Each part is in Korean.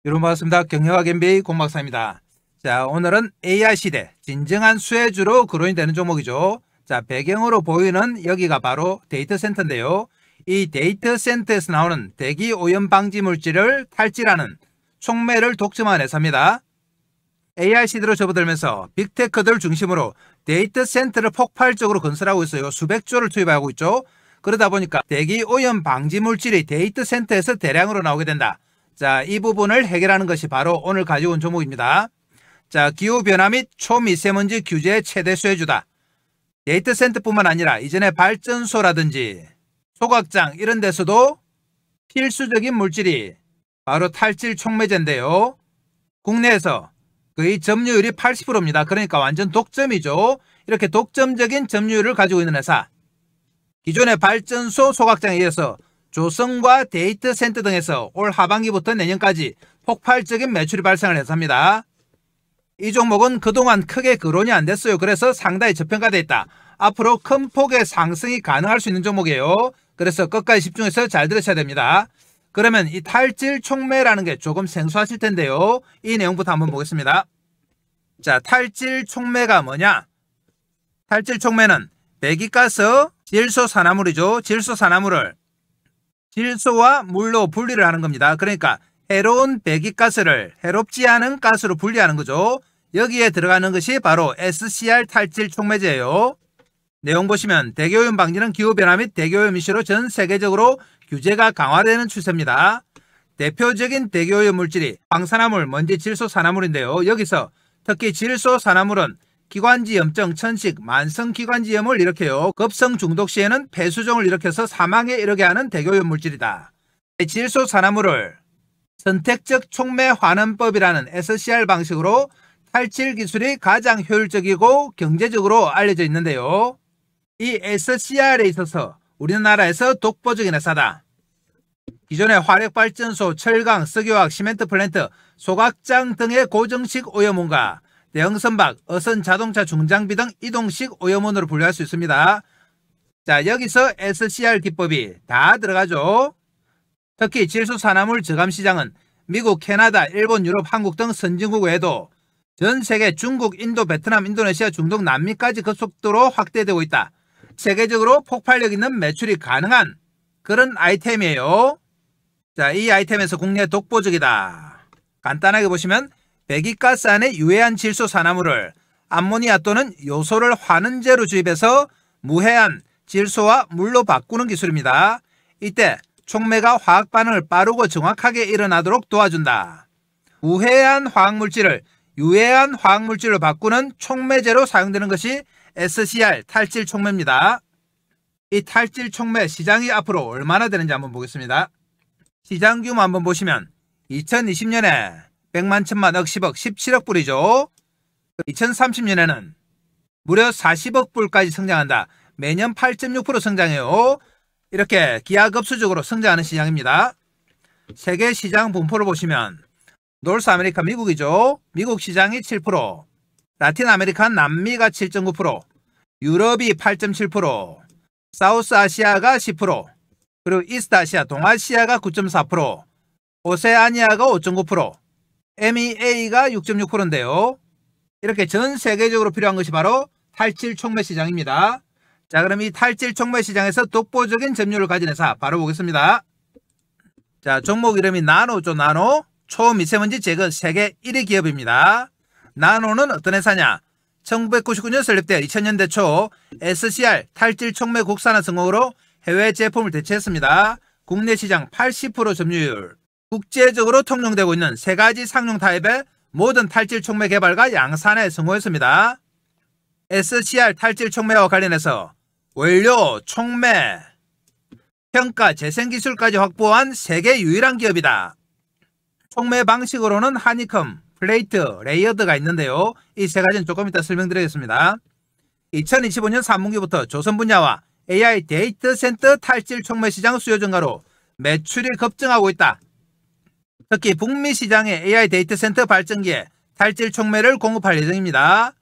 여러분 반갑습니다. 경영학 MBA 공박사입니다. 자, 오늘은 AI 시대 진정한 수혜주로 거론이 되는 종목이죠. 자, 배경으로 보이는 여기가 바로 데이터 센터인데요. 이 데이터 센터에서 나오는 대기 오염 방지 물질을 탈취하는 촉매를 독점한 회사입니다. AI 시대로 접어들면서 빅테크들 중심으로 데이터 센터를 폭발적으로 건설하고 있어요. 수백 조를 투입하고 있죠. 그러다 보니까 대기 오염 방지 물질이 데이터 센터에서 대량으로 나오게 된다. 자, 이 부분을 해결하는 것이 바로 오늘 가지고 온 종목입니다. 자, 기후변화 및 초미세먼지 규제의 최대 수혜주다. 데이터 센터뿐만 아니라 이전에 발전소라든지 소각장 이런 데서도 필수적인 물질이 바로 탈질 촉매제인데요. 국내에서 거의 점유율이 80%입니다. 그러니까 완전 독점이죠. 이렇게 독점적인 점유율을 가지고 있는 회사. 기존의 발전소 소각장에 이어서 조성과 데이터 센터 등에서 올 하반기부터 내년까지 폭발적인 매출이 발생을 했습니다. 이 종목은 그동안 크게 거론이 안 됐어요. 그래서 상당히 저평가되어 있다. 앞으로 큰 폭의 상승이 가능할 수 있는 종목이에요. 그래서 끝까지 집중해서 잘 들으셔야 됩니다. 그러면 이 탈질 촉매라는 게 조금 생소하실 텐데요. 이 내용부터 한번 보겠습니다. 자, 탈질 촉매가 뭐냐? 탈질 촉매는 배기가스 질소산화물이죠. 질소산화물을 질소와 물로 분리를 하는 겁니다. 그러니까 해로운 배기가스를 해롭지 않은 가스로 분리하는 거죠. 여기에 들어가는 것이 바로 SCR 탈질 촉매제예요. 내용 보시면 대기오염 방지는 기후변화 및 대기오염 이슈로 전 세계적으로 규제가 강화되는 추세입니다. 대표적인 대기오염 물질이 황산화물, 먼지, 질소산화물인데요. 여기서 특히 질소산화물은 기관지염증, 천식, 만성기관지염을 일으켜요. 급성 중독 시에는 폐수종을 일으켜서 사망에 이르게 하는 대기오염 물질이다. 질소산화물을 선택적 촉매 환원법이라는 SCR 방식으로 탈칠 기술이 가장 효율적이고 경제적으로 알려져 있는데요. 이 SCR에 있어서 우리나라에서 독보적인 회사다. 기존의 화력발전소, 철강, 석유화학, 시멘트 플랜트, 소각장 등의 고정식 오염원과 대형 선박, 어선, 자동차, 중장비 등 이동식 오염원으로 분류할 수 있습니다. 자, 여기서 SCR 기법이 다 들어가죠. 특히 질소산화물 저감시장은 미국, 캐나다, 일본, 유럽, 한국 등 선진국 외에도 전 세계 중국, 인도, 베트남, 인도네시아, 중동, 남미까지 급속도로 확대되고 있다. 세계적으로 폭발력 있는 매출이 가능한 그런 아이템이에요. 자, 이 아이템에서 국내 독보적이다. 간단하게 보시면 배기가스 안에 유해한 질소산화물을 암모니아 또는 요소를 환원제로 주입해서 무해한 질소와 물로 바꾸는 기술입니다. 이때 촉매가 화학 반응을 빠르고 정확하게 일어나도록 도와준다. 무해한 화학물질을 유해한 화학물질로 바꾸는 촉매제로 사용되는 것이 SCR 탈질 촉매입니다. 이 탈질 촉매 시장이 앞으로 얼마나 되는지 한번 보겠습니다. 시장 규모 한번 보시면 2020년에 100만, 1000만, 억, 10억, 17억 불이죠. 2030년에는 무려 40억 불까지 성장한다. 매년 8.6% 성장해요. 이렇게 기하급수적으로 성장하는 시장입니다. 세계 시장 분포를 보시면 노스 아메리카 미국이죠. 미국 시장이 7%, 라틴 아메리카 남미가 7.9%, 유럽이 8.7%, 사우스 아시아가 10%, 그리고 이스트 아시아 동아시아가 9.4%, 오세아니아가 5.9%, MEA가 6.6%인데요. 이렇게 전 세계적으로 필요한 것이 바로 탈질 촉매 시장입니다. 자, 그럼 이 탈질 촉매 시장에서 독보적인 점유율을 가진 회사 바로 보겠습니다. 자, 종목 이름이 나노죠. 나노. 초미세먼지 제거 세계 1위 기업입니다. 나노는 어떤 회사냐? 1999년 설립돼 2000년대 초 SCR 탈질 촉매 국산화 성공으로 해외 제품을 대체했습니다. 국내 시장 80% 점유율. 국제적으로 통용되고 있는 세 가지 상용 타입의 모든 탈질 촉매 개발과 양산에 성공했습니다. SCR 탈질 촉매와 관련해서 원료, 촉매, 평가, 재생기술까지 확보한 세계 유일한 기업이다. 촉매 방식으로는 하니컴, 플레이트, 레이어드가 있는데요. 이 세 가지는 조금 이따 설명드리겠습니다. 2025년 3분기부터 조선 분야와 AI 데이터 센터 탈질 촉매 시장 수요 증가로 매출이 급증하고 있다. 특히 북미 시장의 AI 데이터 센터 발전기에 탈질 촉매를 공급할 예정입니다.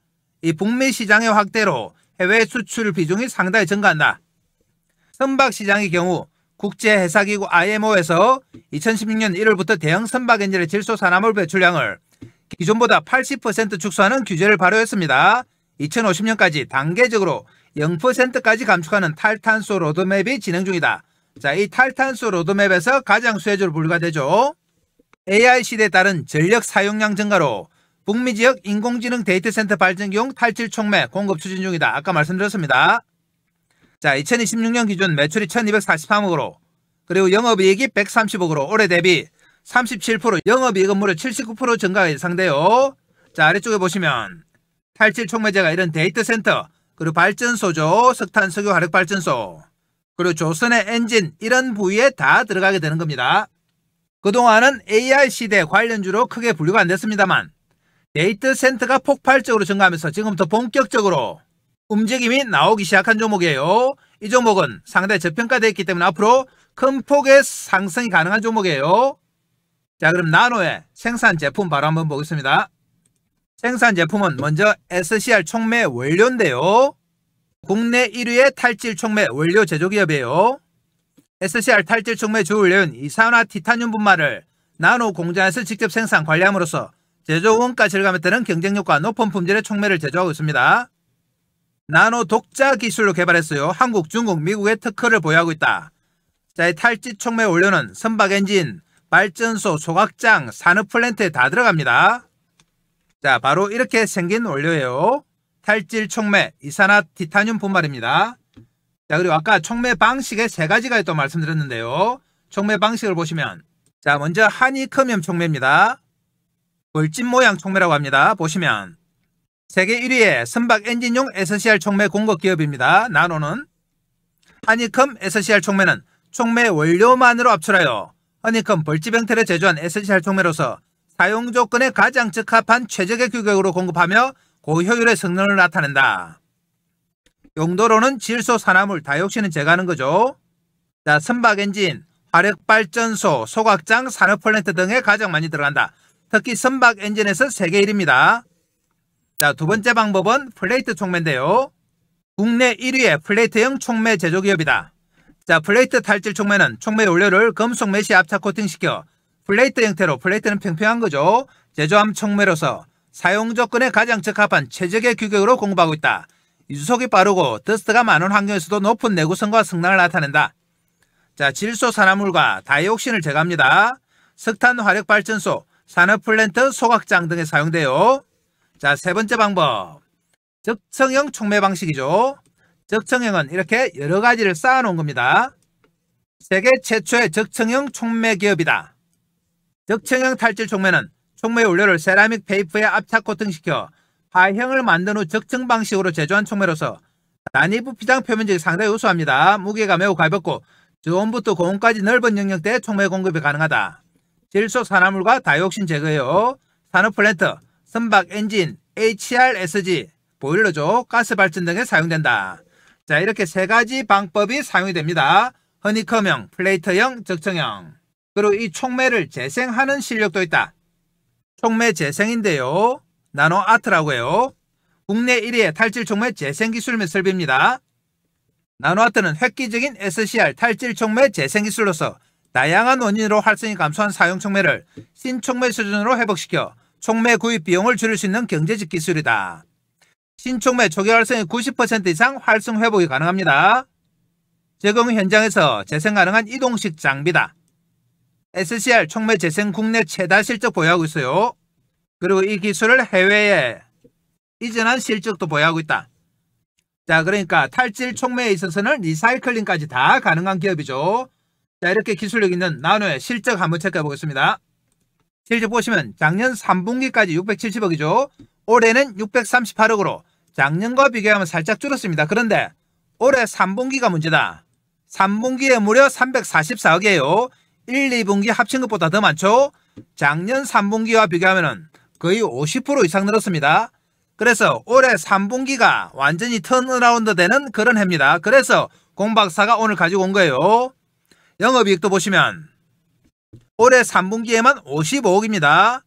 이 북미 시장의 확대로 해외 수출 비중이 상당히 증가한다. 선박 시장의 경우 국제해사기구 IMO에서 2016년 1월부터 대형 선박 엔진의 질소 산화물 배출량을 기존보다 80% 축소하는 규제를 발효했습니다. 2050년까지 단계적으로 0%까지 감축하는 탈탄소 로드맵이 진행 중이다. 자, 이 탈탄소 로드맵에서 가장 수혜주로 분류가 되죠. AI 시대에 따른 전력 사용량 증가로 북미 지역 인공지능 데이터 센터 발전기용 탈질 촉매 공급 추진 중이다. 아까 말씀드렸습니다. 자, 2026년 기준 매출이 1243억으로 그리고 영업이익이 130억으로 올해 대비 37%, 영업이익은 무려 79% 증가가 예상돼요. 자, 아래쪽에 보시면 탈질 촉매제가 이런 데이터 센터 그리고 발전소죠. 석탄, 석유, 화력 발전소 그리고 조선의 엔진 이런 부위에 다 들어가게 되는 겁니다. 그동안은 AI 시대 관련주로 크게 분류가 안 됐습니다만 데이터 센터가 폭발적으로 증가하면서 지금부터 본격적으로 움직임이 나오기 시작한 종목이에요. 이 종목은 상당히 저평가되어 있기 때문에 앞으로 큰 폭의 상승이 가능한 종목이에요. 자, 그럼 나노의 생산 제품 바로 한번 보겠습니다. 생산 제품은 먼저 SCR 촉매 원료인데요. 국내 1위의 탈질 촉매 원료 제조기업이에요. SCR 탈질 촉매 주 원료인 이산화 티타늄 분말을 나노 공장에서 직접 생산 관리함으로써 제조 원가 절감에 따른 경쟁력과 높은 품질의 촉매를 제조하고 있습니다. 나노 독자 기술로 개발했어요. 한국, 중국, 미국의 특허를 보유하고 있다. 자, 이 탈질 촉매 원료는 선박 엔진, 발전소, 소각장, 산업 플랜트에 다 들어갑니다. 자, 바로 이렇게 생긴 원료예요. 탈질 촉매, 이산화 티타늄 분말입니다. 자, 그리고 아까 촉매 방식에 세 가지가 있다고 말씀드렸는데요. 촉매 방식을 보시면 자, 먼저 하니커뮴 촉매입니다. 벌집 모양 촉매라고 합니다. 보시면 세계 1위의 선박 엔진용 SCR 촉매 공급 기업입니다. 나노는 하니컴 SCR 촉매는 촉매 원료만으로 압출하여 허니컴 벌집 형태를 제조한 SCR 촉매로서 사용 조건에 가장 적합한 최적의 규격으로 공급하며 고효율의 성능을 나타낸다. 용도로는 질소 산화물 다이옥신을 제거하는 거죠. 자, 선박 엔진, 화력 발전소, 소각장, 산업 플랜트 등에 가장 많이 들어간다. 특히 선박 엔진에서 세계 1위입니다. 자, 두 번째 방법은 플레이트 촉매인데요. 국내 1위의 플레이트형 촉매 제조기업이다. 자, 플레이트 탈질 촉매는 촉매 원료를 금속 메쉬 압착 코팅시켜 플레이트 형태로, 플레이트는 평평한 거죠. 제조함 촉매로서 사용 조건에 가장 적합한 최적의 규격으로 공급하고 있다. 유속이 빠르고 더스트가 많은 환경에서도 높은 내구성과 성능을 나타낸다. 자, 질소 산화물과 다이옥신을 제거합니다. 석탄 화력 발전소, 산업 플랜트, 소각장 등에 사용돼요. 자, 세 번째 방법. 적층형 촉매 방식이죠. 적층형은 이렇게 여러 가지를 쌓아 놓은 겁니다. 세계 최초의 적층형 촉매 기업이다. 적층형 탈질 촉매는 촉매 원료를 세라믹 페이퍼에 압착 코팅시켜 파형을 만든 후 적층 방식으로 제조한 촉매로서 단위부 피장 표면적이 상당히 우수합니다. 무게가 매우 가볍고 저온부터 고온까지 넓은 영역대에 촉매 공급이 가능하다. 질소 산화물과 다이옥신 제거예요. 산업 플랜트, 선박 엔진, HRSG, 보일러죠. 가스 발전 등에 사용된다. 자, 이렇게 세 가지 방법이 사용이 됩니다. 허니컴형, 플레이트형, 적층형. 그리고 이 촉매를 재생하는 실력도 있다. 촉매 재생인데요. 나노아트라고 해요. 국내 1위의 탈질 촉매 재생 기술 및 설비입니다. 나노아트는 획기적인 SCR 탈질 촉매 재생 기술로서 다양한 원인으로 활성이 감소한 사용 촉매를 신촉매 수준으로 회복시켜 촉매 구입 비용을 줄일 수 있는 경제적 기술이다. 신촉매 초기 활성의 90% 이상 활성 회복이 가능합니다. 적용 현장에서 재생 가능한 이동식 장비다. SCR 촉매 재생 국내 최다 실적 보유하고 있어요. 그리고 이 기술을 해외에 이전한 실적도 보유하고 있다. 자, 그러니까 탈질 촉매에 있어서는 리사이클링까지 다 가능한 기업이죠. 자, 이렇게 기술력 있는 나노의 실적 한번 체크해 보겠습니다. 실적 보시면 작년 3분기까지 670억이죠. 올해는 638억으로 작년과 비교하면 살짝 줄었습니다. 그런데 올해 3분기가 문제다. 3분기에 무려 344억이에요. 1, 2분기 합친 것보다 더 많죠. 작년 3분기와 비교하면 거의 50% 이상 늘었습니다. 그래서 올해 3분기가 완전히 턴어라운드 되는 그런 해입니다. 그래서 공박사가 오늘 가지고 온 거예요. 영업이익도 보시면 올해 3분기에만 55억입니다.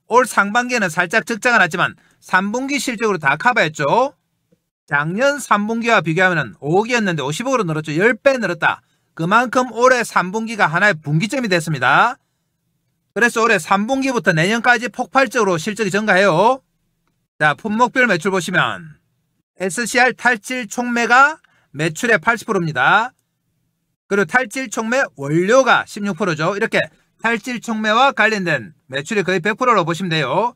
올 상반기에는 살짝 적자가 났지만 3분기 실적으로 다 커버했죠. 작년 3분기와 비교하면 5억이었는데 50억으로 늘었죠. 10배 늘었다. 그만큼 올해 3분기가 하나의 분기점이 됐습니다. 그래서 올해 3분기부터 내년까지 폭발적으로 실적이 증가해요. 자, 품목별 매출 보시면 SCR 탈질 촉매가 매출의 80%입니다. 그리고 탈질 촉매 원료가 16%죠. 이렇게 탈질 촉매와 관련된 매출이 거의 100%로 보시면 돼요.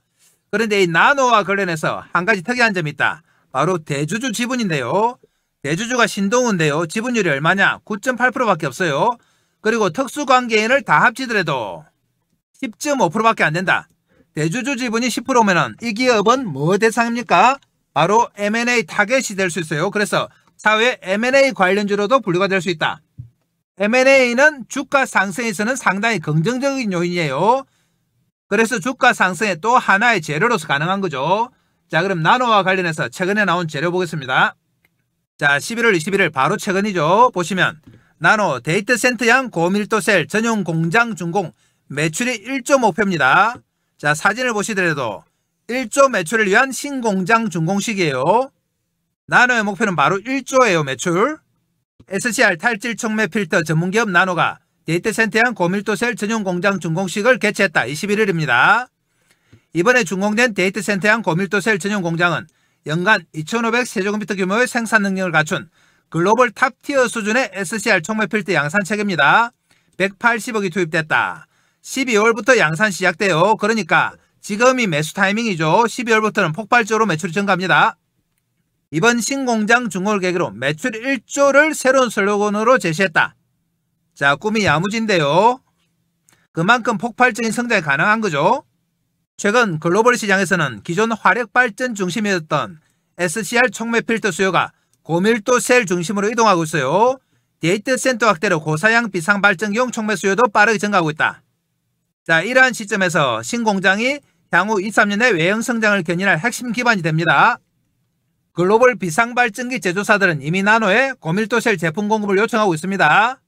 그런데 이 나노와 관련해서 한 가지 특이한 점이 있다. 바로 대주주 지분인데요. 대주주가 신동우인데요. 지분율이 얼마냐? 9.8%밖에 없어요. 그리고 특수관계인을 다 합치더라도 10.5%밖에 안 된다. 대주주 지분이 10%면은 이 기업은 뭐 대상입니까? 바로 M&A 타겟이 될 수 있어요. 그래서 사회 M&A 관련주로도 분류가 될 수 있다. M&A는 주가 상승에서는 상당히 긍정적인 요인이에요. 그래서 주가 상승의 또 하나의 재료로서 가능한 거죠. 자, 그럼 나노와 관련해서 최근에 나온 재료 보겠습니다. 자, 11월 21일 바로 최근이죠. 보시면 나노 데이터 센터형 고밀도 셀 전용 공장 준공 매출이 1조 목표입니다. 자, 사진을 보시더라도 1조 매출을 위한 신공장 준공식이에요. 나노의 목표는 바로 1조예요. 매출. SCR 탈질 촉매 필터 전문기업 나노가 데이터 센터형 고밀도 셀 전용 공장 준공식을 개최했다. 21일입니다. 이번에 준공된 데이터 센터형 고밀도 셀 전용 공장은 연간 2,500세제곱미터 규모의 생산 능력을 갖춘 글로벌 탑티어 수준의 SCR 촉매 필터 양산 체계입니다. 180억이 투입됐다. 12월부터 양산 시작돼요. 그러니까 지금이 매수 타이밍이죠. 12월부터는 폭발적으로 매출이 증가합니다. 이번 신공장 준공을 계기로 매출 1조를 새로운 슬로건으로 제시했다. 자, 꿈이 야무진데요. 그만큼 폭발적인 성장이 가능한 거죠. 최근 글로벌 시장에서는 기존 화력 발전 중심이었던 SCR 촉매 필터 수요가 고밀도 셀 중심으로 이동하고 있어요. 데이터 센터 확대로 고사양 비상 발전기용 촉매 수요도 빠르게 증가하고 있다. 자, 이러한 시점에서 신공장이 향후 2, 3년의 외형 성장을 견인할 핵심 기반이 됩니다. 글로벌 비상발전기 제조사들은 이미 나노에 고밀도셀 제품 공급을 요청하고 있습니다.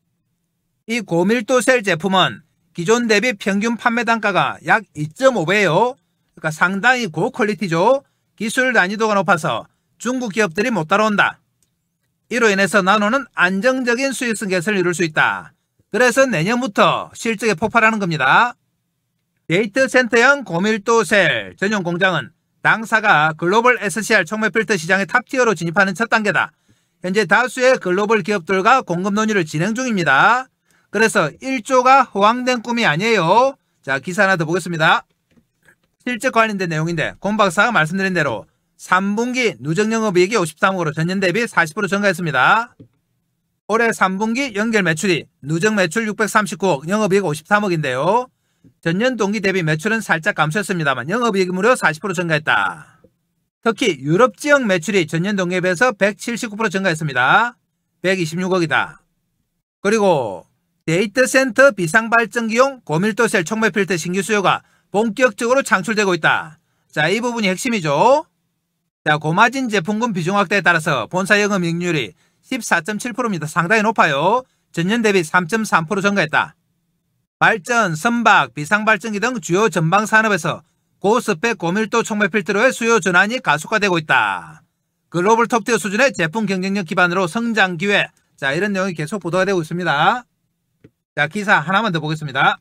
이 고밀도셀 제품은 기존 대비 평균 판매 단가가 약 2.5배예요. 그러니까 상당히 고퀄리티죠. 기술 난이도가 높아서 중국 기업들이 못 따라온다. 이로 인해서 나노는 안정적인 수익성 개선을 이룰 수 있다. 그래서 내년부터 실적이 폭발하는 겁니다. 데이터 센터형 고밀도셀 전용 공장은 당사가 글로벌 SCR 촉매 필터 시장의 탑티어로 진입하는 첫 단계다. 현재 다수의 글로벌 기업들과 공급 논의를 진행 중입니다. 그래서 1조가 허황된 꿈이 아니에요. 자, 기사 하나 더 보겠습니다. 실적 관련된 내용인데 권 박사가 말씀드린 대로 3분기 누적 영업이익이 53억으로 전년 대비 40% 증가했습니다. 올해 3분기 연결 매출이 누적 매출 639억, 영업이익 53억인데요. 전년 동기 대비 매출은 살짝 감소했습니다만 영업이익이 무려 40% 증가했다. 특히 유럽 지역 매출이 전년 동기에 비해서 179% 증가했습니다. 126억이다. 그리고 데이터 센터 비상발전기용 고밀도셀 촉매 필터 신규 수요가 본격적으로 창출되고 있다. 자, 이 부분이 핵심이죠. 자, 고마진 제품군 비중 확대에 따라서 본사 영업이익률이 14.7%입니다. 상당히 높아요. 전년 대비 3.3% 증가했다. 발전, 선박, 비상발전기 등 주요 전방 산업에서 고스펙 고밀도 촉매 필터로의 수요 전환이 가속화되고 있다. 글로벌 톱티어 수준의 제품 경쟁력 기반으로 성장 기회. 자, 이런 내용이 계속 보도가 되고 있습니다. 자, 기사 하나만 더 보겠습니다.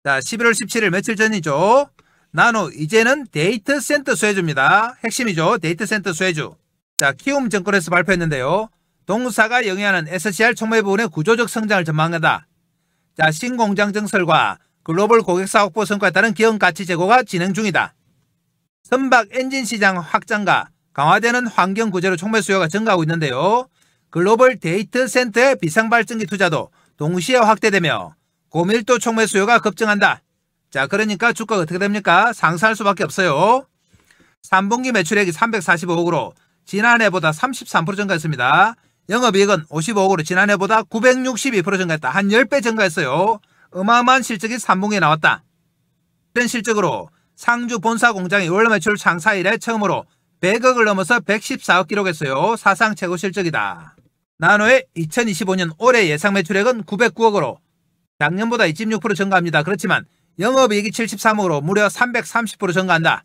자, 11월 17일 며칠 전이죠. 나노 이제는 데이터 센터 수혜주입니다. 핵심이죠. 데이터 센터 수혜주. 자, 키움증권에서 발표했는데요. 동사가 영위하는 SCR 촉매 부분의 구조적 성장을 전망한다. 자, 신공장 증설과 글로벌 고객사 확보 성과에 따른 기업 가치 제고가 진행 중이다. 선박 엔진 시장 확장과 강화되는 환경 구제로 촉매 수요가 증가하고 있는데요. 글로벌 데이터 센터의 비상발전기 투자도 동시에 확대되며 고밀도 촉매 수요가 급증한다. 자, 그러니까 주가가 어떻게 됩니까? 상승할 수밖에 없어요. 3분기 매출액이 345억으로 지난해보다 33% 증가했습니다. 영업이익은 55억으로 지난해보다 962% 증가했다. 한 10배 증가했어요. 어마어마한 실적이 3분기에 나왔다. 이런 실적으로 상주 본사 공장이 월 매출 창사 이래 처음으로 100억을 넘어서 114억 기록했어요. 사상 최고 실적이다. 나노의 2025년 올해 예상 매출액은 909억으로 작년보다 26% 증가합니다. 그렇지만 영업이익이 73억으로 무려 330% 증가한다.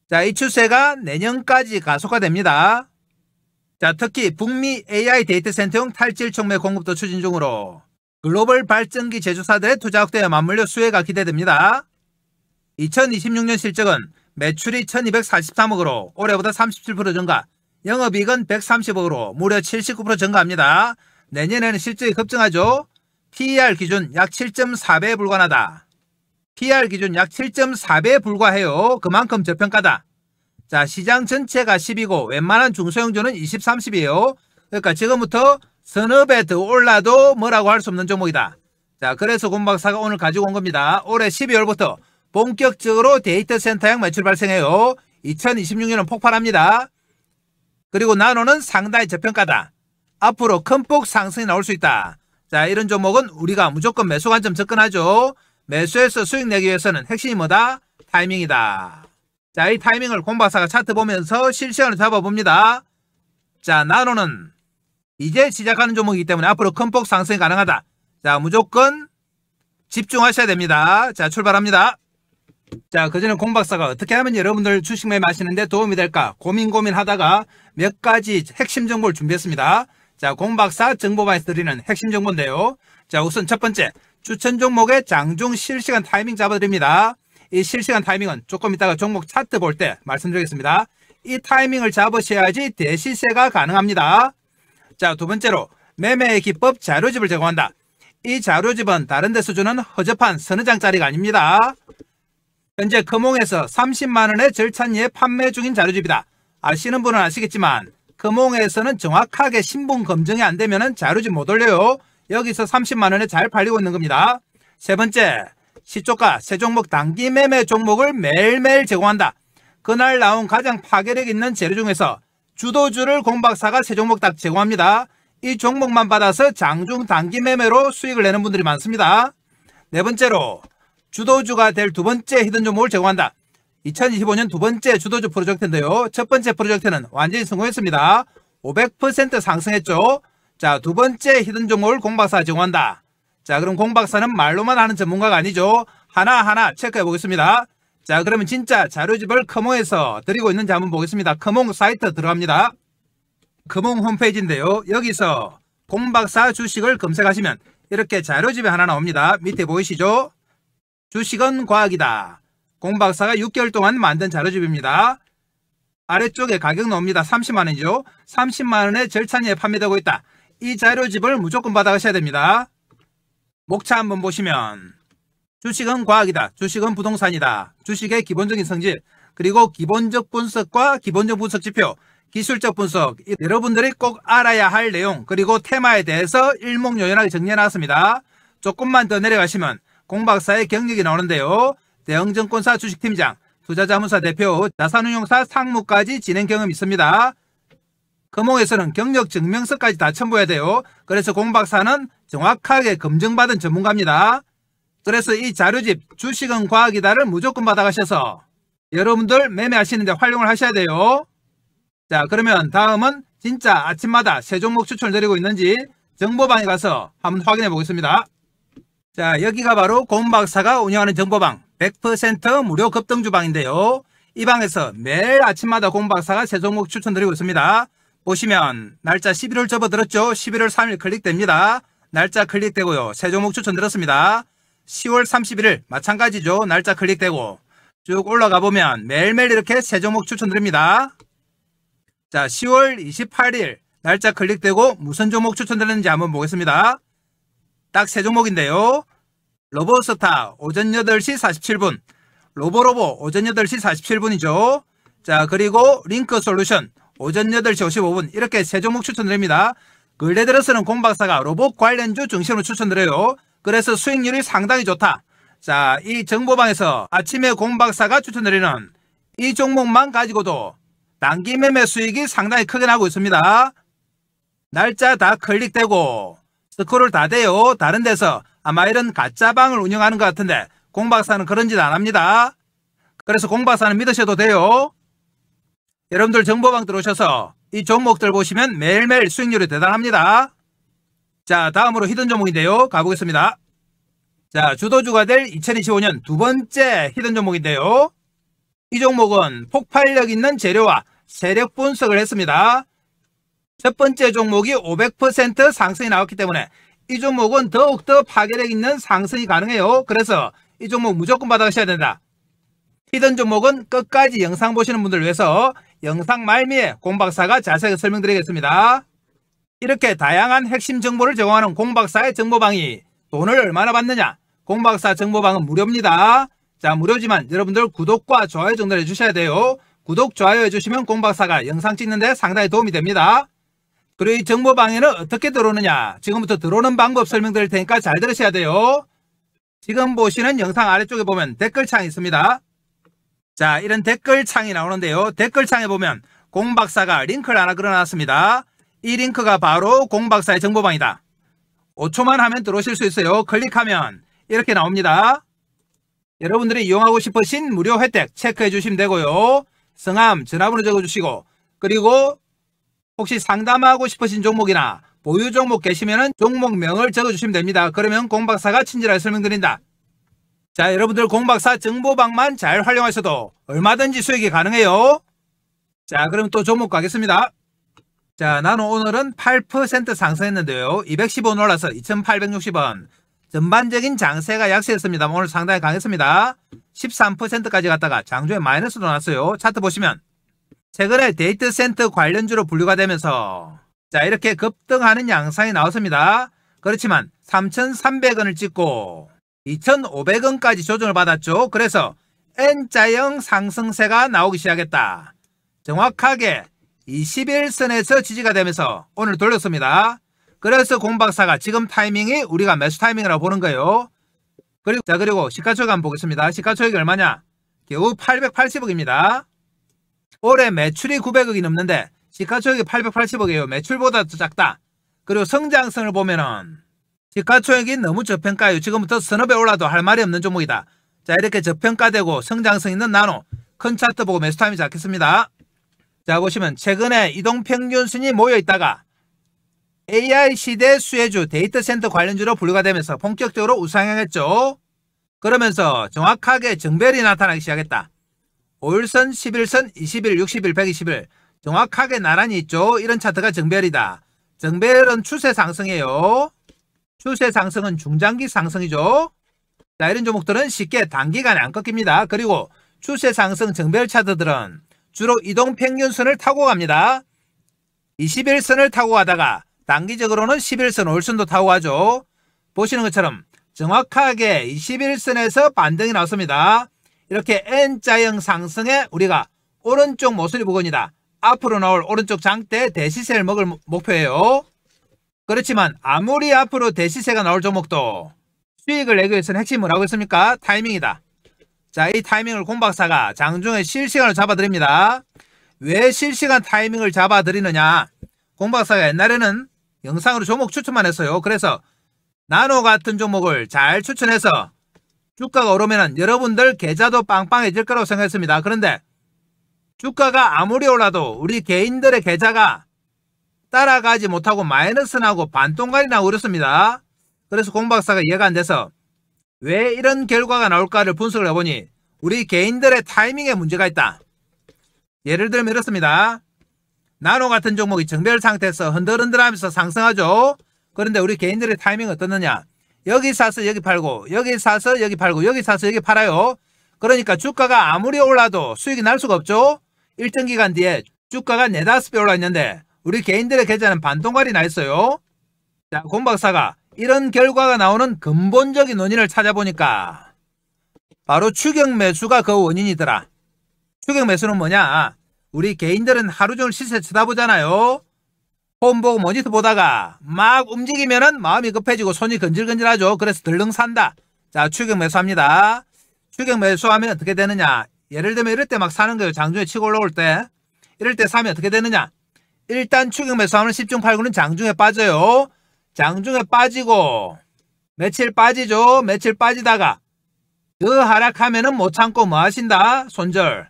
자, 이 추세가 내년까지 가속화됩니다. 자, 특히 북미 AI 데이터 센터용 탈질 촉매 공급도 추진 중으로 글로벌 발전기 제조사들의 투자 확대에 맞물려 수혜가 기대됩니다. 2026년 실적은 매출이 1243억으로 올해보다 37% 증가, 영업이익은 130억으로 무려 79% 증가합니다. 내년에는 실적이 급증하죠. PER 기준 약 7.4배에 불과하다. PER 기준 약 7.4배에 불과해요. 그만큼 저평가다. 자, 시장 전체가 10이고 웬만한 중소형주는 20, 30이에요. 그러니까 지금부터 서너 배 더 올라도 뭐라고 할 수 없는 종목이다. 자, 그래서 곰박사가 오늘 가지고 온 겁니다. 올해 12월부터 본격적으로 데이터 센터형 매출 발생해요. 2026년은 폭발합니다. 그리고 나노는 상당히 저평가다. 앞으로 큰 폭 상승이 나올 수 있다. 자, 이런 종목은 우리가 무조건 매수 관점 접근하죠. 매수해서 수익 내기 위해서는 핵심이 뭐다? 타이밍이다. 자, 이 타이밍을 곰박사가 차트 보면서 실시간으로 잡아봅니다. 자, 나노는 이제 시작하는 종목이기 때문에 앞으로 큰 폭 상승이 가능하다. 자, 무조건 집중하셔야 됩니다. 자, 출발합니다. 자, 그전에 곰박사가 어떻게 하면 여러분들 주식 매매하시는데 도움이 될까 고민하다가 몇 가지 핵심 정보를 준비했습니다. 자, 곰박사 정보방에서 드리는 핵심 정보인데요. 자, 우선 첫 번째, 추천 종목의 장중 실시간 타이밍 잡아드립니다. 이 실시간 타이밍은 조금 이따가 종목 차트 볼 때 말씀드리겠습니다. 이 타이밍을 잡으셔야지 대시세가 가능합니다. 자, 두 번째로 매매의 기법 자료집을 제공한다. 이 자료집은 다른 데서 주는 허접한 서너 장짜리가 아닙니다. 현재 금홍에서 30만원의 절찬리에 판매 중인 자료집이다. 아시는 분은 아시겠지만 금홍에서는 정확하게 신분 검증이 안 되면 자료집 못 올려요. 여기서 30만원에 잘 팔리고 있는 겁니다. 세 번째, 시초가 세 종목 단기 매매 종목을 매일매일 제공한다. 그날 나온 가장 파괴력 있는 재료 중에서 주도주를 곰박사가 세 종목 딱 제공합니다. 이 종목만 받아서 장중 단기 매매로 수익을 내는 분들이 많습니다. 네 번째로 주도주가 될 두 번째 히든 종목을 제공한다. 2025년 두 번째 주도주 프로젝트인데요. 첫 번째 프로젝트는 완전히 성공했습니다. 500% 상승했죠. 자, 두 번째 히든 종목을 곰박사가 제공한다. 자, 그럼 곰박사는 말로만 하는 전문가가 아니죠. 하나하나 체크해 보겠습니다. 자, 그러면 진짜 자료집을 커몽에서 드리고 있는지 한번 보겠습니다. 커몽 사이트 들어갑니다. 커몽 홈페이지인데요. 여기서 곰박사 주식을 검색하시면 이렇게 자료집이 하나 나옵니다. 밑에 보이시죠? 주식은 과학이다. 곰박사가 6개월 동안 만든 자료집입니다. 아래쪽에 가격 나옵니다. 30만원이죠. 30만원에 절찬리에 판매되고 있다. 이 자료집을 무조건 받아가셔야 됩니다. 목차 한번 보시면 주식은 과학이다. 주식은 부동산이다. 주식의 기본적인 성질, 그리고 기본적 분석과 기본적 분석 지표, 기술적 분석, 여러분들이 꼭 알아야 할 내용, 그리고 테마에 대해서 일목요연하게 정리해놨습니다. 조금만 더 내려가시면 곰박사의 경력이 나오는데요. 대형증권사 주식팀장, 투자자문사 대표, 자산운용사 상무까지 진행 경험이 있습니다. 금홍에서는 경력 증명서까지 다 첨부해야 돼요. 그래서 곰박사는 정확하게 검증받은 전문가입니다. 그래서 이 자료집 주식은 과학이다를 무조건 받아가셔서 여러분들 매매하시는데 활용을 하셔야 돼요. 자, 그러면 다음은 진짜 아침마다 세 종목 추천을 드리고 있는지 정보방에 가서 한번 확인해 보겠습니다. 자, 여기가 바로 곰박사가 운영하는 정보방 100% 무료 급등주방인데요. 이 방에서 매일 아침마다 곰박사가 세 종목 추천드리고 있습니다. 보시면 날짜 11월 접어들었죠. 11월 3일 클릭됩니다. 날짜 클릭되고요. 세 종목 추천드렸습니다. 10월 31일 마찬가지죠. 날짜 클릭되고 쭉 올라가 보면 매일매일 이렇게 세 종목 추천드립니다. 자, 10월 28일 날짜 클릭되고 무슨 종목 추천드렸는지 한번 보겠습니다. 딱 세 종목인데요. 로보스타 오전 8시 47분, 로보로보 오전 8시 47분이죠. 자, 그리고 링크솔루션 오전 8시 55분 이렇게 세 종목 추천드립니다. 근래 들어서는 곰박사가 로봇 관련주 중심으로 추천드려요. 그래서 수익률이 상당히 좋다. 자, 이 정보방에서 아침에 곰박사가 추천드리는 이 종목만 가지고도 단기 매매 수익이 상당히 크게 나고 있습니다. 날짜 다 클릭되고 스크롤 다 돼요. 다른 데서 아마 이런 가짜방을 운영하는 것 같은데 곰박사는 그런 짓 안 합니다. 그래서 곰박사는 믿으셔도 돼요. 여러분들 정보방 들어오셔서 이 종목들 보시면 매일매일 수익률이 대단합니다. 자, 다음으로 히든 종목인데요. 가보겠습니다. 자, 주도주가 될 2025년 두 번째 히든 종목인데요. 이 종목은 폭발력 있는 재료와 세력 분석을 했습니다. 첫 번째 종목이 500% 상승이 나왔기 때문에 이 종목은 더욱더 파괴력 있는 상승이 가능해요. 그래서 이 종목 무조건 받아가셔야 된다. 히든 종목은 끝까지 영상 보시는 분들 위해서 영상 말미에 공박사가 자세하게 설명드리겠습니다. 이렇게 다양한 핵심 정보를 제공하는 공박사의 정보방이 돈을 얼마나 받느냐? 공박사 정보방은 무료입니다. 자, 무료지만 여러분들 구독과 좋아요 정도를 해주셔야 돼요. 구독, 좋아요 해주시면 공박사가 영상 찍는데 상당히 도움이 됩니다. 그리고 이 정보방에는 어떻게 들어오느냐? 지금부터 들어오는 방법 설명드릴 테니까 잘 들으셔야 돼요. 지금 보시는 영상 아래쪽에 보면 댓글창이 있습니다. 자, 이런 댓글창이 나오는데요. 댓글창에 보면 공박사가 링크를 하나 걸어놨습니다. 이 링크가 바로 공박사의 정보방이다. 5초만 하면 들어오실 수 있어요. 클릭하면 이렇게 나옵니다. 여러분들이 이용하고 싶으신 무료 혜택 체크해 주시면 되고요. 성함, 전화번호 적어주시고, 그리고 혹시 상담하고 싶으신 종목이나 보유 종목 계시면 종목명을 적어주시면 됩니다. 그러면 공박사가 친절하게 설명드린다. 자, 여러분들 공박사 정보방만 잘 활용하셔도 얼마든지 수익이 가능해요. 자, 그럼 또 종목 가겠습니다. 자, 나는 오늘은 8% 상승했는데요. 210원 올라서 2860원. 전반적인 장세가 약세였습니다. 오늘 상당히 강했습니다. 13%까지 갔다가 장중에 마이너스도 났어요. 차트 보시면 최근에 데이터 센터 관련주로 분류가 되면서 자, 이렇게 급등하는 양상이 나왔습니다. 그렇지만 3,300원을 찍고 2,500원까지 조정을 받았죠. 그래서 N자형 상승세가 나오기 시작했다. 정확하게 21선에서 지지가 되면서 오늘 돌렸습니다. 그래서 공박사가 지금 타이밍이 우리가 매수 타이밍이라고 보는 거예요. 그리고 시가총액 한번 보겠습니다. 시가총액이 얼마냐? 겨우 880억입니다. 올해 매출이 900억이 넘는데 시가총액이 880억이에요. 매출보다 더 작다. 그리고 성장성을 보면은 시가총액이 너무 저평가예요. 지금부터 서너 배 올라도 할 말이 없는 종목이다. 자, 이렇게 저평가되고 성장성 있는 나노 큰 차트 보고 매수 타이밍 잡겠습니다. 자, 보시면 최근에 이동평균선이 모여있다가 AI 시대 수혜주 데이터 센터 관련주로 분류가 되면서 본격적으로 우상향했죠. 그러면서 정확하게 정별이 나타나기 시작했다. 5일선, 11선, 20일, 60일, 120일 정확하게 나란히 있죠. 이런 차트가 정별이다. 정별은 추세 상승이에요. 추세 상승은 중장기 상승이죠. 자, 이런 종목들은 쉽게 단기간에 안 꺾입니다. 그리고 추세 상승 정별 차트들은 주로 이동평균선을 타고 갑니다. 21선을 타고 가다가 단기적으로는 11선, 5일선도 타고 가죠. 보시는 것처럼 정확하게 21선에서 반등이 나왔습니다. 이렇게 N자형 상승에 우리가 오른쪽 모서리 부근이다. 앞으로 나올 오른쪽 장대 대시세를 먹을 목표예요. 그렇지만 아무리 앞으로 대시세가 나올 종목도 수익을 내기 위해서는 핵심이 뭐라고 했습니까? 타이밍이다. 자, 이 타이밍을 공박사가 장중에 실시간으로 잡아드립니다. 왜 실시간 타이밍을 잡아드리느냐? 공박사가 옛날에는 영상으로 종목 추천만 했어요. 그래서 나노 같은 종목을 잘 추천해서 주가가 오르면 여러분들 계좌도 빵빵해질 거라고 생각했습니다. 그런데 주가가 아무리 올라도 우리 개인들의 계좌가 따라가지 못하고 마이너스 나고 반동갈이 나고 그렇습니다. 그래서 공박사가 이해가 안 돼서 왜 이런 결과가 나올까를 분석을 해보니 우리 개인들의 타이밍에 문제가 있다. 예를 들면 이렇습니다. 나노 같은 종목이 정별 상태에서 흔들흔들하면서 상승하죠. 그런데 우리 개인들의 타이밍은 어떻느냐? 여기 사서 여기 팔고, 여기 사서 여기 팔고, 여기 사서 여기 팔아요. 그러니까 주가가 아무리 올라도 수익이 날 수가 없죠. 일정 기간 뒤에 주가가 4, 5배 올라 있는데 우리 개인들의 계좌는 반동갈이 나 있어요. 자, 공박사가 이런 결과가 나오는 근본적인 원인을 찾아보니까 바로 추격 매수가 그 원인이더라. 추격 매수는 뭐냐? 우리 개인들은 하루 종일 시세 쳐다보잖아요. 폰 보고 모니터 보다가 막 움직이면은 마음이 급해지고 손이 건질건질하죠. 그래서 덜렁 산다. 자, 추격 매수합니다. 추격 매수하면 어떻게 되느냐? 예를 들면 이럴 때 막 사는 거예요. 장중에 치고 올라올 때. 이럴 때 사면 어떻게 되느냐? 일단 추격 매수하면 10중 8구는 장중에 빠져요. 장중에 빠지고 며칠 빠지죠. 며칠 빠지다가 더 하락하면은 못 참고 뭐 하신다? 손절.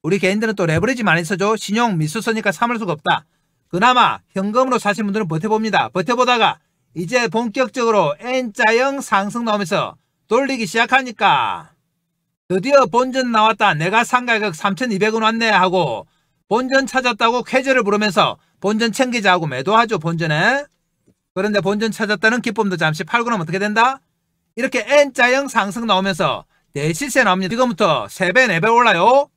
우리 개인들은 또 레버리지 많이 쓰죠. 신용 미수 쓰니까 참을 수가 없다. 그나마 현금으로 사신 분들은 버텨봅니다. 버텨보다가 이제 본격적으로 N자형 상승 나오면서 돌리기 시작하니까 드디어 본전 나왔다. 내가 산 가격 3,200원 왔네 하고 본전 찾았다고 쾌재를 부르면서 본전 챙기자 하고 매도하죠. 본전에. 그런데 본전 찾았다는 기쁨도 잠시 팔고 나면 어떻게 된다? 이렇게 N자형 상승 나오면서 대시세 나옵니다. 지금부터 3배 4배 올라요.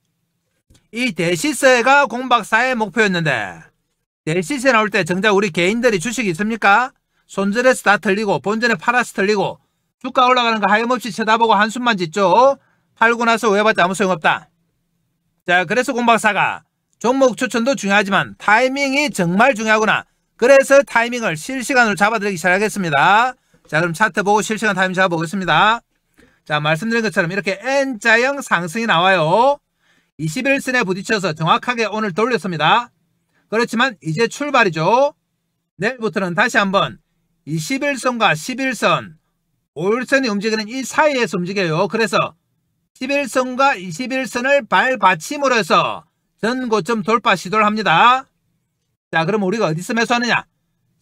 이 대시세가 공박사의 목표였는데 대시세 나올 때 정작 우리 개인들이 주식이 있습니까? 손절해서 다 털리고 본전에 팔아서 털리고 주가 올라가는 거 하염없이 쳐다보고 한숨만 짓죠. 팔고 나서 오해봤자 아무 소용없다. 자, 그래서 공박사가 종목 추천도 중요하지만 타이밍이 정말 중요하구나. 그래서 타이밍을 실시간으로 잡아드리기 시작하겠습니다. 자, 그럼 차트 보고 실시간 타이밍 잡아보겠습니다. 자, 말씀드린 것처럼 이렇게 N자형 상승이 나와요. 21선에 부딪혀서 정확하게 오늘 돌렸습니다. 그렇지만 이제 출발이죠. 내일부터는 다시 한번 21선과 11선, 5일선이 움직이는 이 사이에서 움직여요. 그래서 11선과 21선을 발받침으로 해서 전고점 돌파 시도를 합니다. 자, 그럼 우리가 어디서 매수하느냐?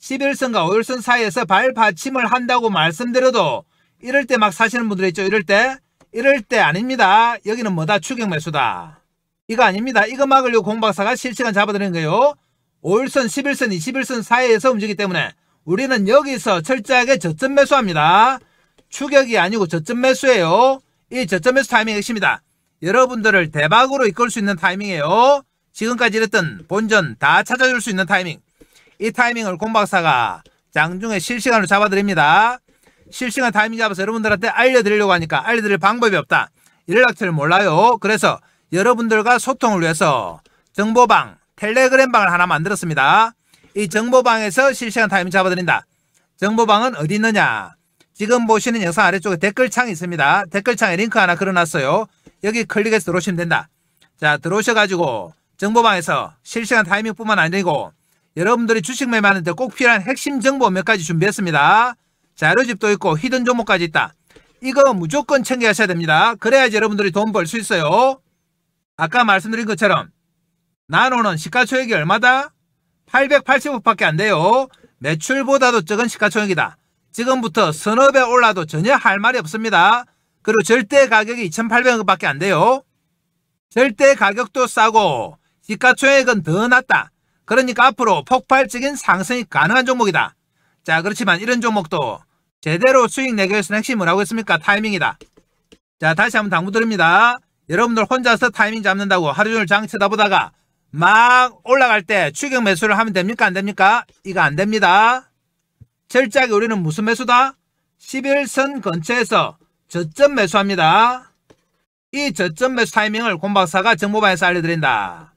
11선과 5일선 사이에서 발받침을 한다고 말씀드려도 이럴 때 막 사시는 분들 있죠. 이럴 때 아닙니다. 여기는 뭐다? 추격 매수다. 이거 아닙니다. 이거 막으려고 공박사가 실시간 잡아드리는 거예요. 5일선, 11선, 21선 사이에서 움직이기 때문에 우리는 여기서 철저하게 저점 매수합니다. 추격이 아니고 저점 매수예요. 이 저점 매수 타이밍이 핵심이다. 여러분들을 대박으로 이끌 수 있는 타이밍이에요. 지금까지 이랬던 본전 다 찾아줄 수 있는 타이밍. 이 타이밍을 공박사가 장중에 실시간으로 잡아드립니다. 실시간 타이밍 잡아서 여러분들한테 알려드리려고 하니까 알려드릴 방법이 없다. 연락처를 몰라요. 그래서 여러분들과 소통을 위해서 정보방, 텔레그램방을 하나 만들었습니다. 이 정보방에서 실시간 타이밍 잡아드린다. 정보방은 어디 있느냐? 지금 보시는 영상 아래쪽에 댓글창이 있습니다. 댓글창에 링크 하나 걸어놨어요. 여기 클릭해서 들어오시면 된다. 자, 들어오셔가지고 정보방에서 실시간 타이밍뿐만 아니고 여러분들이 주식 매매하는데 꼭 필요한 핵심 정보 몇 가지 준비했습니다. 자료집도 있고 히든 종목까지 있다. 이거 무조건 챙겨가셔야 됩니다. 그래야지 여러분들이 돈 벌 수 있어요. 아까 말씀드린 것처럼 나노는 시가총액이 얼마다? 880억밖에 안 돼요. 매출보다도 적은 시가총액이다. 지금부터 서너 배 올라도 전혀 할 말이 없습니다. 그리고 절대 가격이 2,800원밖에 안 돼요. 절대 가격도 싸고 시가총액은 더 낮다. 그러니까 앞으로 폭발적인 상승이 가능한 종목이다. 자, 그렇지만 이런 종목도 제대로 수익 내기 위해서는 핵심이 뭐라고 했습니까? 타이밍이다. 자, 다시 한번 당부드립니다. 여러분들 혼자서 타이밍 잡는다고 하루 종일 장 쳐다보다가 막 올라갈 때 추격 매수를 하면 됩니까? 안 됩니까? 이거 안 됩니다. 철저하게 우리는 무슨 매수다? 11선 근처에서 저점 매수합니다. 이 저점 매수 타이밍을 공박사가 정보방에서 알려드린다.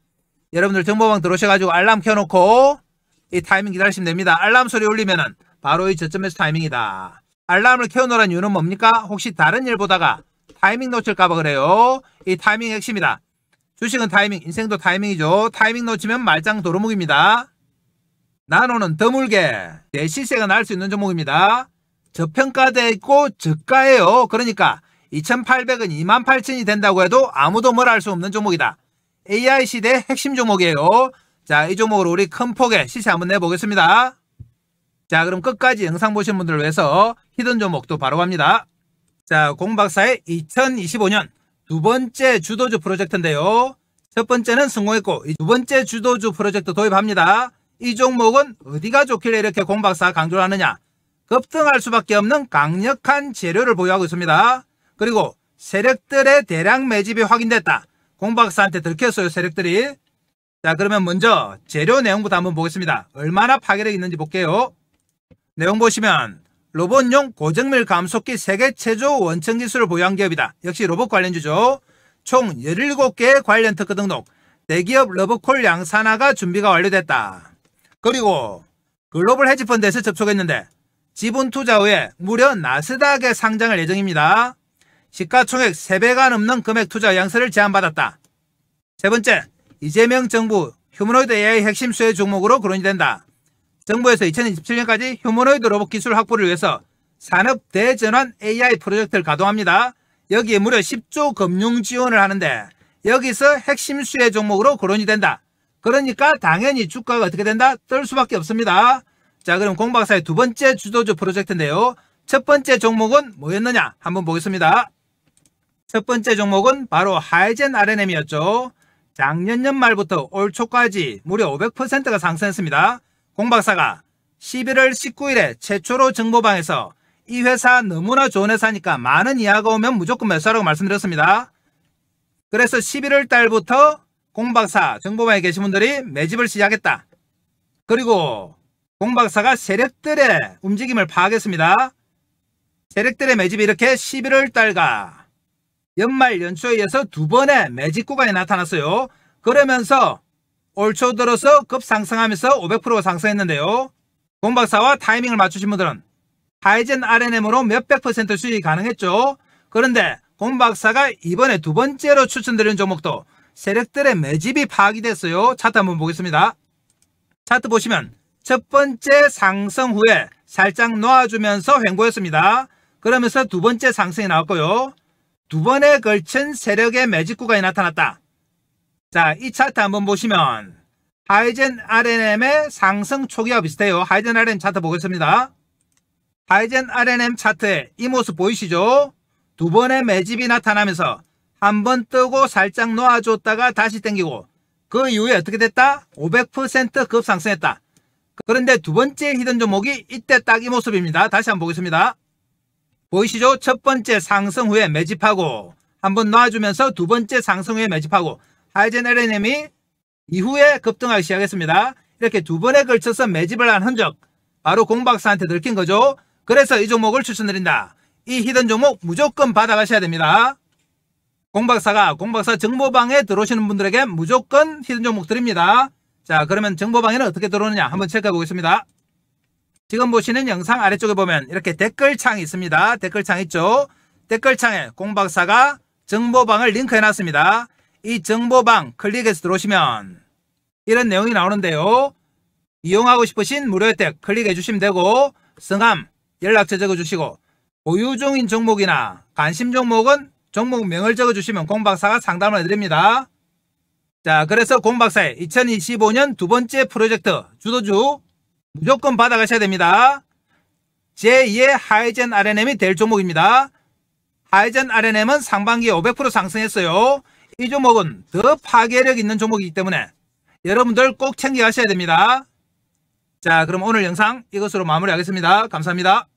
여러분들 정보방 들어오셔가지고 알람 켜놓고 이 타이밍 기다리시면 됩니다. 알람 소리 울리면은 바로 이 저점 매수 타이밍이다. 알람을 켜놓으란 이유는 뭡니까? 혹시 다른 일 보다가 타이밍 놓칠까봐 그래요. 이 타이밍 핵심이다. 주식은 타이밍, 인생도 타이밍이죠. 타이밍 놓치면 말짱 도루묵입니다. 나노는 드물게 대시세가 날 수 있는 종목입니다. 저평가되어 있고 저가예요. 그러니까 2,800원, 28,000이 된다고 해도 아무도 뭐라 할 수 없는 종목이다. AI 시대의 핵심 종목이에요. 자, 이 종목으로 우리 큰 폭의 시세 한번 내보겠습니다. 자, 그럼 끝까지 영상 보신 분들을 위해서 히든 종목도 바로 갑니다. 자, 공박사의 2025년 두 번째 주도주 프로젝트인데요. 첫 번째는 성공했고 두 번째 주도주 프로젝트 도입합니다. 이 종목은 어디가 좋길래 이렇게 공박사가 강조를 하느냐? 급등할 수밖에 없는 강력한 재료를 보유하고 있습니다. 그리고 세력들의 대량 매집이 확인됐다. 공박사한테 들켰어요, 세력들이. 자, 그러면 먼저 재료 내용부터 한번 보겠습니다. 얼마나 파괴력이 있는지 볼게요. 내용 보시면 로봇용 고정밀 감속기 세계 최초 원천 기술을 보유한 기업이다. 역시 로봇 관련주죠. 총 17개의 관련 특허 등록, 대기업 러브콜 양산화가 준비가 완료됐다. 그리고 글로벌 헤지펀드에서 접촉했는데 지분 투자 후에 무려 나스닥에 상장할 예정입니다. 시가총액 3배가 넘는 금액 투자 의향서를 제안받았다. 세 번째, 이재명 정부 휴머노이드 AI 핵심 수혜 종목으로 거론이 된다. 정부에서 2027년까지 휴머노이드 로봇 기술 확보를 위해서 산업 대전환 AI 프로젝트를 가동합니다. 여기에 무려 10조 금융 지원을 하는데 여기서 핵심 수혜 종목으로 거론이 된다. 그러니까 당연히 주가가 어떻게 된다? 뜰 수밖에 없습니다. 자, 그럼 공박사의 두 번째 주도주 프로젝트인데요. 첫 번째 종목은 뭐였느냐? 한번 보겠습니다. 첫 번째 종목은 바로 하이젠 RNM이었죠. 작년 연말부터 올 초까지 무려 500%가 상승했습니다. 공박사가 11월 19일에 최초로 정보방에서 이 회사 너무나 좋은 회사니까 많은 이하가 오면 무조건 매수하라고 말씀드렸습니다. 그래서 11월 달부터 공박사 정보방에 계신 분들이 매집을 시작했다. 그리고 공박사가 세력들의 움직임을 파악했습니다. 세력들의 매집이 이렇게 11월 달과 연말 연초에 이어서 두 번의 매집 구간이 나타났어요. 그러면서 올 초 들어서 급상승하면서 500%가 상승했는데요. 공박사와 타이밍을 맞추신 분들은 하이젠 RNM으로 몇백 % 수익이 가능했죠. 그런데 공박사가 이번에 두 번째로 추천드리는 종목도 세력들의 매집이 파악이 됐어요. 차트 한번 보겠습니다. 차트 보시면 첫 번째 상승 후에 살짝 놓아주면서 횡보했습니다. 그러면서 두 번째 상승이 나왔고요. 두 번에 걸친 세력의 매집 구간이 나타났다. 자, 이 차트 한번 보시면 하이젠 RNM의 상승 초기와 비슷해요. 하이젠 RNM 차트 보겠습니다. 하이젠 RNM 차트에 이 모습 보이시죠? 두 번의 매집이 나타나면서 한 번 뜨고 살짝 놓아줬다가 다시 당기고 그 이후에 어떻게 됐다? 500% 급상승했다. 그런데 두 번째 히든 종목이 이때 딱 이 모습입니다. 다시 한번 보겠습니다. 보이시죠? 첫 번째 상승 후에 매집하고 한번 놔주면서 두 번째 상승 후에 매집하고 하이젠 RNM이 이후에 급등하기 시작했습니다. 이렇게 두 번에 걸쳐서 매집을 한 흔적 바로 공박사한테 들킨 거죠. 그래서 이 종목을 추천드린다. 이 히든 종목 무조건 받아가셔야 됩니다. 공박사 정보방에 들어오시는 분들에게 무조건 히든 종목 드립니다. 자, 그러면 정보방에는 어떻게 들어오느냐 한번 체크해 보겠습니다. 지금 보시는 영상 아래쪽에 보면 이렇게 댓글창이 있습니다. 댓글창 있죠? 댓글창에 공박사가 정보방을 링크해 놨습니다. 이 정보방 클릭해서 들어오시면 이런 내용이 나오는데요. 이용하고 싶으신 무료 혜택 클릭해 주시면 되고 성함, 연락처 적어주시고 보유 중인 종목이나 관심 종목은 종목명을 적어주시면 공박사가 상담을 해드립니다. 자, 그래서 공박사의 2025년 두 번째 프로젝트 주도주 무조건 받아가셔야 됩니다. 제2의 하이젠 RNM이 될 종목입니다. 하이젠 RNM은 상반기에 500% 상승했어요. 이 종목은 더 파괴력 있는 종목이기 때문에 여러분들 꼭 챙겨가셔야 됩니다. 자, 그럼 오늘 영상 이것으로 마무리하겠습니다. 감사합니다.